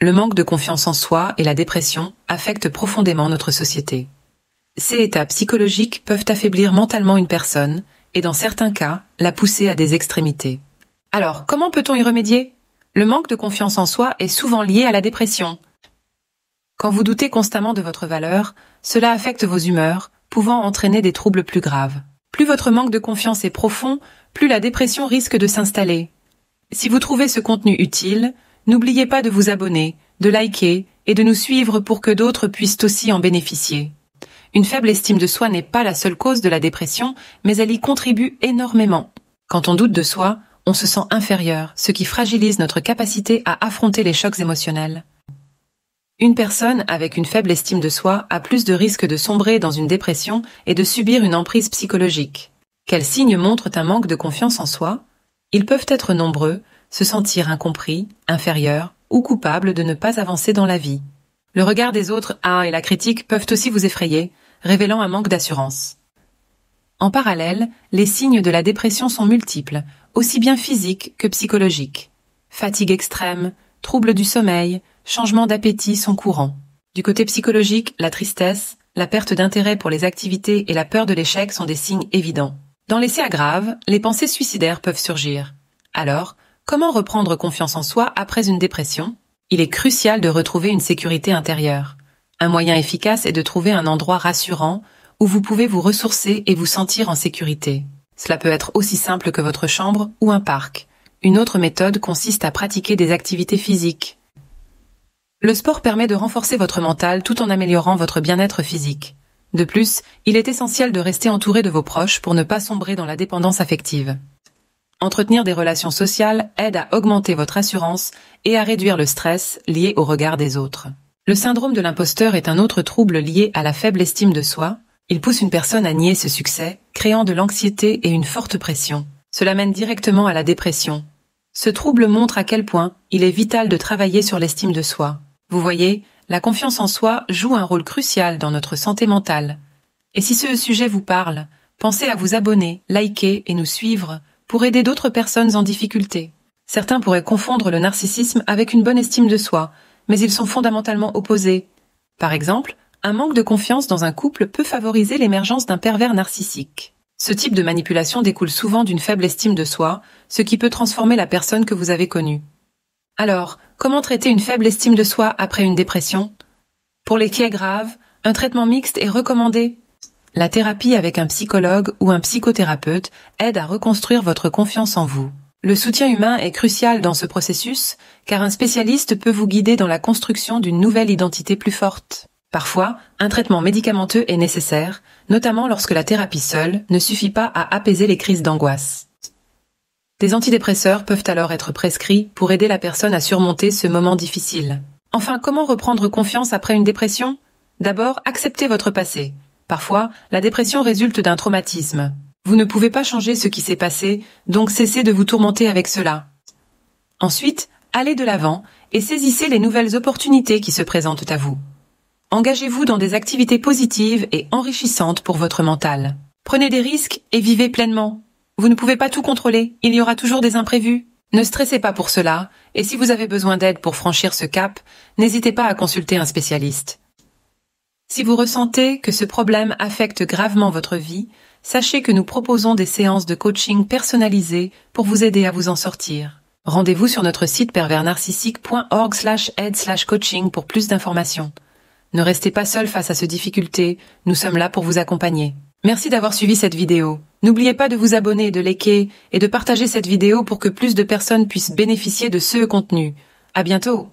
Le manque de confiance en soi et la dépression affectent profondément notre société. Ces états psychologiques peuvent affaiblir mentalement une personne et dans certains cas, la pousser à des extrémités. Alors, comment peut-on y remédier? Le manque de confiance en soi est souvent lié à la dépression. Quand vous doutez constamment de votre valeur, cela affecte vos humeurs, pouvant entraîner des troubles plus graves. Plus votre manque de confiance est profond, plus la dépression risque de s'installer. Si vous trouvez ce contenu utile, n'oubliez pas de vous abonner, de liker et de nous suivre pour que d'autres puissent aussi en bénéficier. Une faible estime de soi n'est pas la seule cause de la dépression, mais elle y contribue énormément. Quand on doute de soi, on se sent inférieur, ce qui fragilise notre capacité à affronter les chocs émotionnels. Une personne avec une faible estime de soi a plus de risques de sombrer dans une dépression et de subir une emprise psychologique. Quels signes montrent un manque de confiance en soi? Ils peuvent être nombreux, se sentir incompris, inférieur ou coupable de ne pas avancer dans la vie. Le regard des autres et la critique peuvent aussi vous effrayer, révélant un manque d'assurance. En parallèle, les signes de la dépression sont multiples, aussi bien physiques que psychologiques. Fatigue extrême, troubles du sommeil, changement d'appétit sont courants. Du côté psychologique, la tristesse, la perte d'intérêt pour les activités et la peur de l'échec sont des signes évidents. Dans les cas graves, les pensées suicidaires peuvent surgir. Alors, comment reprendre confiance en soi après une dépression? Il est crucial de retrouver une sécurité intérieure. Un moyen efficace est de trouver un endroit rassurant où vous pouvez vous ressourcer et vous sentir en sécurité. Cela peut être aussi simple que votre chambre ou un parc. Une autre méthode consiste à pratiquer des activités physiques. Le sport permet de renforcer votre mental tout en améliorant votre bien-être physique. De plus, il est essentiel de rester entouré de vos proches pour ne pas sombrer dans la dépendance affective. Entretenir des relations sociales aide à augmenter votre assurance et à réduire le stress lié au regard des autres. Le syndrome de l'imposteur est un autre trouble lié à la faible estime de soi. Il pousse une personne à nier ce succès, créant de l'anxiété et une forte pression. Cela mène directement à la dépression. Ce trouble montre à quel point il est vital de travailler sur l'estime de soi. Vous voyez, la confiance en soi joue un rôle crucial dans notre santé mentale. Et si ce sujet vous parle, pensez à vous abonner, liker et nous suivre pour aider d'autres personnes en difficulté. Certains pourraient confondre le narcissisme avec une bonne estime de soi, mais ils sont fondamentalement opposés. Par exemple, un manque de confiance dans un couple peut favoriser l'émergence d'un pervers narcissique. Ce type de manipulation découle souvent d'une faible estime de soi, ce qui peut transformer la personne que vous avez connue. Alors, comment traiter une faible estime de soi après une dépression? Pour les cas graves, un traitement mixte est recommandé. La thérapie avec un psychologue ou un psychothérapeute aide à reconstruire votre confiance en vous. Le soutien humain est crucial dans ce processus, car un spécialiste peut vous guider dans la construction d'une nouvelle identité plus forte. Parfois, un traitement médicamenteux est nécessaire, notamment lorsque la thérapie seule ne suffit pas à apaiser les crises d'angoisse. Des antidépresseurs peuvent alors être prescrits pour aider la personne à surmonter ce moment difficile. Enfin, comment reprendre confiance après une dépression? D'abord, acceptez votre passé. Parfois, la dépression résulte d'un traumatisme. Vous ne pouvez pas changer ce qui s'est passé, donc cessez de vous tourmenter avec cela. Ensuite, allez de l'avant et saisissez les nouvelles opportunités qui se présentent à vous. Engagez-vous dans des activités positives et enrichissantes pour votre mental. Prenez des risques et vivez pleinement. Vous ne pouvez pas tout contrôler, il y aura toujours des imprévus. Ne stressez pas pour cela, et si vous avez besoin d'aide pour franchir ce cap, n'hésitez pas à consulter un spécialiste. Si vous ressentez que ce problème affecte gravement votre vie, sachez que nous proposons des séances de coaching personnalisées pour vous aider à vous en sortir. Rendez-vous sur notre site perversnarcissique.org/aide/coaching pour plus d'informations. Ne restez pas seul face à ces difficultés, nous sommes là pour vous accompagner. Merci d'avoir suivi cette vidéo. N'oubliez pas de vous abonner, de liker et de partager cette vidéo pour que plus de personnes puissent bénéficier de ce contenu. À bientôt!